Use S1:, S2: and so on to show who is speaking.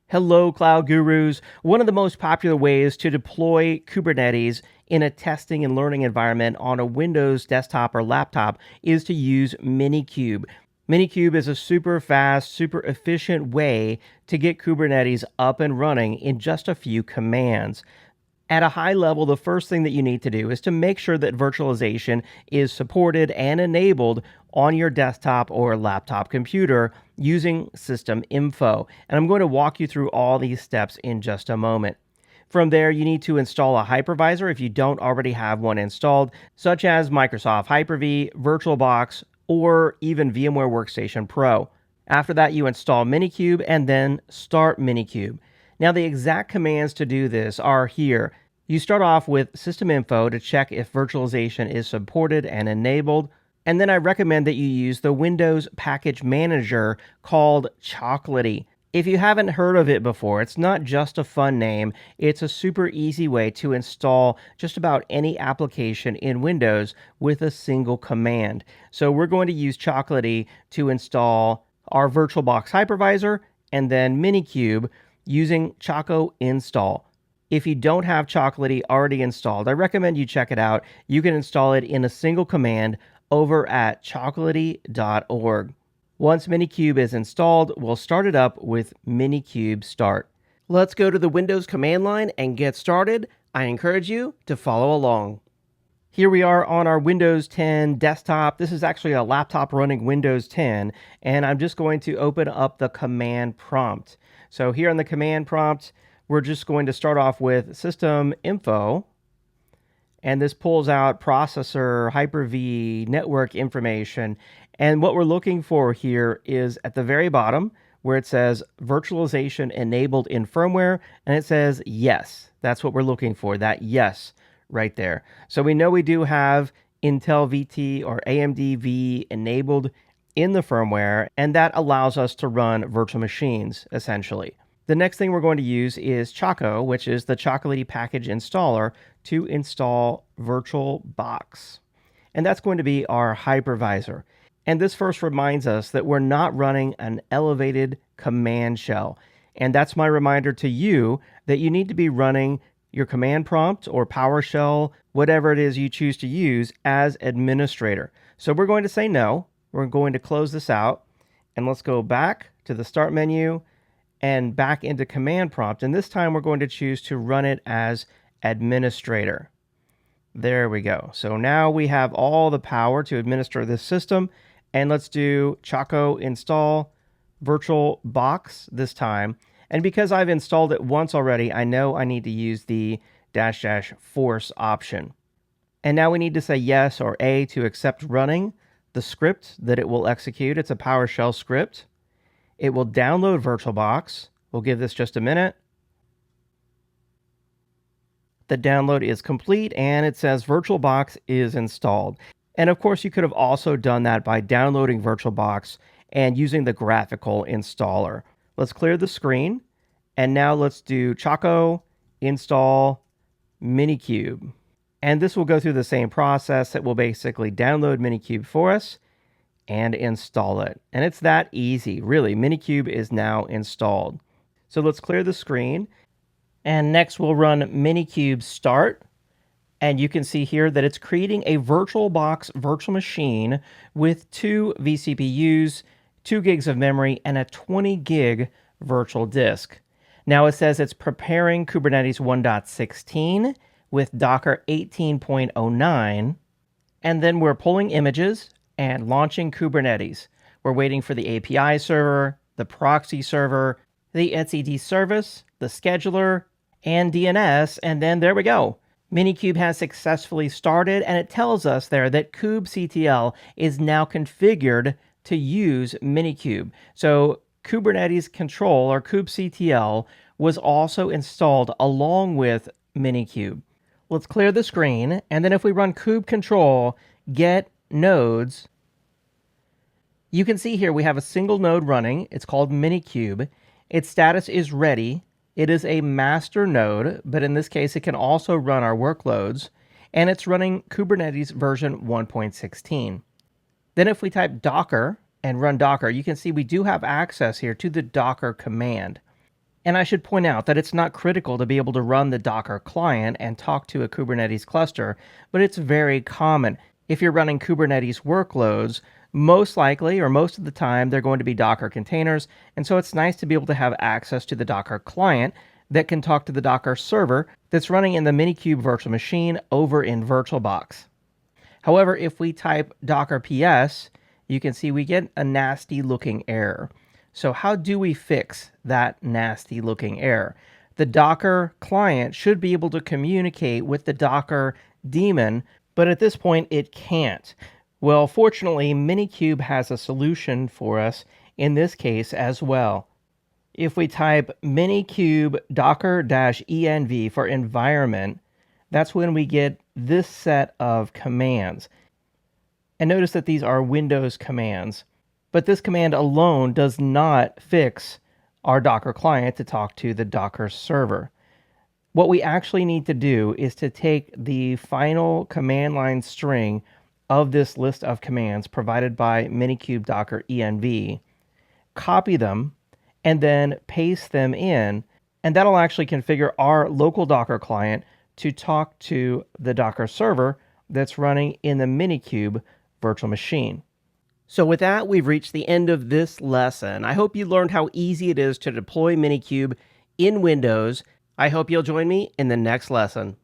S1: Hello, cloud gurus. One of the most popular ways to deploy Kubernetes in a testing and learning environment on a Windows desktop or laptop is to use MiniKube. MiniKube is a super fast, super efficient way to get Kubernetes up and running in just a few commands. At a high level, the first thing that you need to do is to make sure that virtualization is supported and enabled on your desktop or laptop computer using system info. And I'm going to walk you through all these steps in just a moment. From there, you need to install a hypervisor if you don't already have one installed, such as Microsoft Hyper-V, VirtualBox, or even VMware Workstation Pro. After that, you install MiniKube and then start MiniKube. Now, the exact commands to do this are here. You start off with system info to check if virtualization is supported and enabled. And then I recommend that you use the Windows package manager called Chocolatey. If you haven't heard of it before, it's not just a fun name. It's a super easy way to install just about any application in Windows with a single command. So we're going to use Chocolatey to install our VirtualBox hypervisor and then MiniKube using Choco install. If you don't have Chocolatey already installed, I recommend you check it out. You can install it in a single command over at chocolatey.org. Once MiniKube is installed, we'll start it up with MiniKube start. Let's go to the Windows command line and get started. I encourage you to follow along. Here we are on our Windows 10 desktop. This is actually a laptop running Windows 10, and I'm just going to open up the command prompt. So here on the command prompt, we're just going to start off with system info, and this pulls out processor, Hyper-V, network information. And what we're looking for here is at the very bottom where it says virtualization enabled in firmware, and it says yes. That's what we're looking for, that yes right there. So we know we do have Intel VT or AMD V enabled in the firmware, and that allows us to run virtual machines, essentially. The next thing we're going to use is Choco, which is the Chocolatey package installer to install VirtualBox. And that's going to be our hypervisor. And this first reminds us that we're not running an elevated command shell. And that's my reminder to you that you need to be running your command prompt or PowerShell, whatever it is you choose to use as administrator. So we're going to say no. We're going to close this out, and let's go back to the start menu and back into command prompt. And this time we're going to choose to run it as administrator. There we go. So now we have all the power to administer this system. And let's do Choco install VirtualBox this time. And because I've installed it once already, I know I need to use the -- force option. And now we need to say yes or A to accept running the script that it will execute. It's a PowerShell script. It will download VirtualBox. We'll give this just a minute. The download is complete, and it says VirtualBox is installed. And of course, you could have also done that by downloading VirtualBox and using the graphical installer. Let's clear the screen, and now let's do Choco install MiniKube. And this will go through the same process. It will basically download MiniKube for us and install it. And it's that easy, really. MiniKube is now installed. So let's clear the screen. And next we'll run MiniKube start. And you can see here that it's creating a VirtualBox virtual machine with 2 vCPUs, 2 gigs of memory, and a 20 gig virtual disk. Now it says it's preparing Kubernetes 1.16 with Docker 18.09. And then we're pulling images and launching Kubernetes. We're waiting for the API server, the proxy server, the etcd service, the scheduler, and DNS, and then there we go. MiniKube has successfully started, and it tells us there that kubectl is now configured to use MiniKube. So Kubernetes control, or kubectl, was also installed along with MiniKube. Let's clear the screen, and then if we run kube control get nodes, you can see here we have a single node running. It's called MiniKube. Its status is ready. It is a master node, but in this case, it can also run our workloads, and it's running Kubernetes version 1.16. Then if we type Docker and run Docker, you can see we do have access here to the Docker command. And I should point out that it's not critical to be able to run the Docker client and talk to a Kubernetes cluster, but it's very common. If you're running Kubernetes workloads, most likely or most of the time, they're going to be Docker containers. And so it's nice to be able to have access to the Docker client that can talk to the Docker server that's running in the MiniKube virtual machine over in VirtualBox. However, if we type docker ps, you can see we get a nasty looking error. So how do we fix that nasty looking error? The Docker client should be able to communicate with the Docker daemon, but at this point it can't. Well, fortunately, MiniKube has a solution for us in this case as well. If we type minikube docker-env for environment, that's when we get this set of commands. And notice that these are Windows commands. But this command alone does not fix our Docker client to talk to the Docker server. What we actually need to do is to take the final command line string of this list of commands provided by minikube docker-env, copy them, and then paste them in, and that'll actually configure our local Docker client to talk to the Docker server that's running in the MiniKube virtual machine. So with that, we've reached the end of this lesson. I hope you learned how easy it is to deploy MiniKube in Windows. I hope you'll join me in the next lesson.